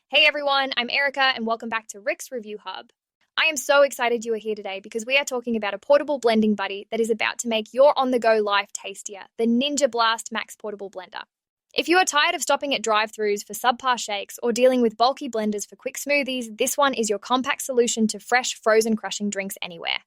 Hey everyone, I'm Erica and welcome back to Rick's Review Hub. I am so excited you are here today because we are talking about a portable blending buddy that is about to make your on-the-go life tastier, the Ninja Blast Max Portable Blender. If you are tired of stopping at drive-thrus for subpar shakes or dealing with bulky blenders for quick smoothies, this one is your compact solution to fresh, frozen crushing drinks anywhere.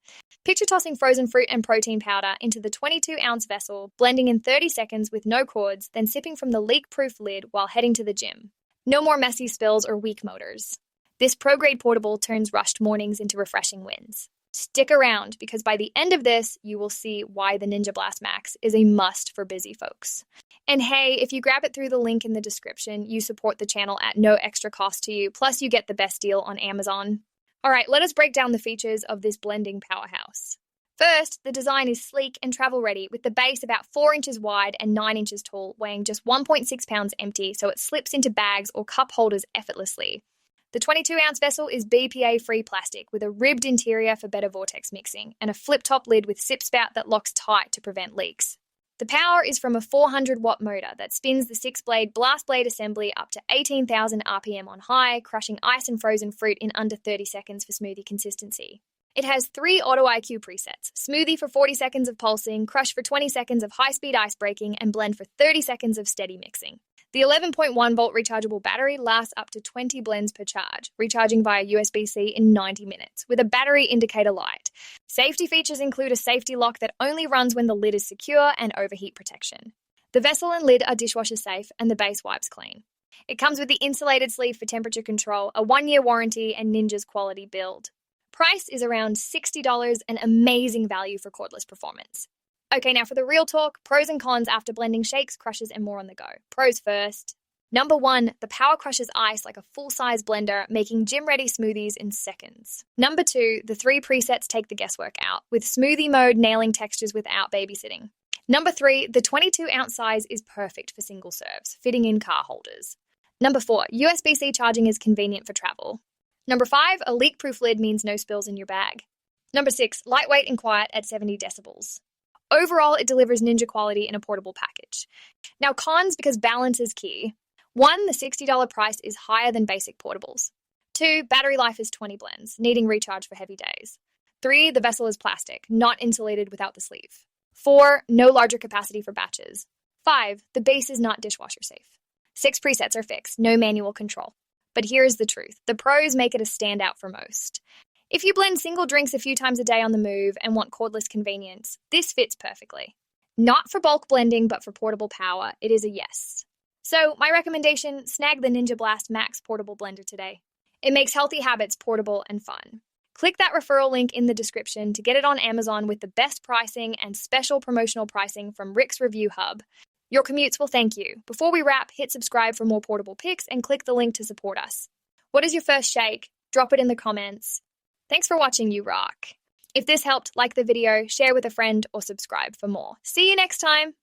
Picture tossing frozen fruit and protein powder into the 22-ounce vessel, blending in 30 seconds with no cords, then sipping from the leak-proof lid while heading to the gym. No more messy spills or weak motors. This pro-grade portable turns rushed mornings into refreshing wins. Stick around because by the end of this, you will see why the Ninja Blast Max is a must for busy folks. And hey, if you grab it through the link in the description, you support the channel at no extra cost to you, plus you get the best deal on Amazon. All right, let us break down the features of this blending powerhouse. First, the design is sleek and travel-ready, with the base about 4 inches wide and 9 inches tall, weighing just 1.6 pounds empty, so it slips into bags or cup holders effortlessly. The 22-ounce vessel is BPA-free plastic with a ribbed interior for better vortex mixing and a flip-top lid with sip spout that locks tight to prevent leaks. The power is from a 400-watt motor that spins the 6-blade blast blade assembly up to 18,000 RPM on high, crushing ice and frozen fruit in under 30 seconds for smoothie consistency. It has 3 Auto IQ presets: smoothie for 40 seconds of pulsing, crush for 20 seconds of high-speed ice breaking, and blend for 30 seconds of steady mixing. The 11.1-volt rechargeable battery lasts up to 20 blends per charge, recharging via USB-C in 90 minutes, with a battery indicator light. Safety features include a safety lock that only runs when the lid is secure and overheat protection. The vessel and lid are dishwasher-safe and the base wipes clean. It comes with the insulated sleeve for temperature control, a 1-year warranty, and Ninja's quality build. Price is around $60, an amazing value for cordless performance. Okay, now for the real talk, pros and cons after blending shakes, crushes, and more on the go. Pros first. Number 1, the power crushes ice like a full-size blender, making gym-ready smoothies in seconds. Number 2, the 3 presets take the guesswork out, with smoothie mode nailing textures without babysitting. Number 3, the 22-ounce size is perfect for single serves, fitting in car holders. Number 4, USB-C charging is convenient for travel. Number 5, a leak-proof lid means no spills in your bag. Number 6, lightweight and quiet at 70 decibels. Overall, it delivers Ninja quality in a portable package. Now, cons because balance is key. 1, the $60 price is higher than basic portables. 2, battery life is 20 blends, needing recharge for heavy days. 3, the vessel is plastic, not insulated without the sleeve. 4, no larger capacity for batches. 5, the base is not dishwasher safe. 6 presets are fixed, no manual control. But here's the truth. The pros make it a standout for most. If you blend single drinks a few times a day on the move and want cordless convenience, this fits perfectly. Not for bulk blending, but for portable power, it is a yes. So, my recommendation, snag the Ninja Blast Max Portable Blender today. It makes healthy habits portable and fun. Click that referral link in the description to get it on Amazon with the best pricing and special promotional pricing from Rick's Review Hub. Your commutes will thank you. Before we wrap, hit subscribe for more portable pics and click the link to support us. What is your first shake? Drop it in the comments. Thanks for watching, you rock. If this helped, like the video, share with a friend, or subscribe for more. See you next time!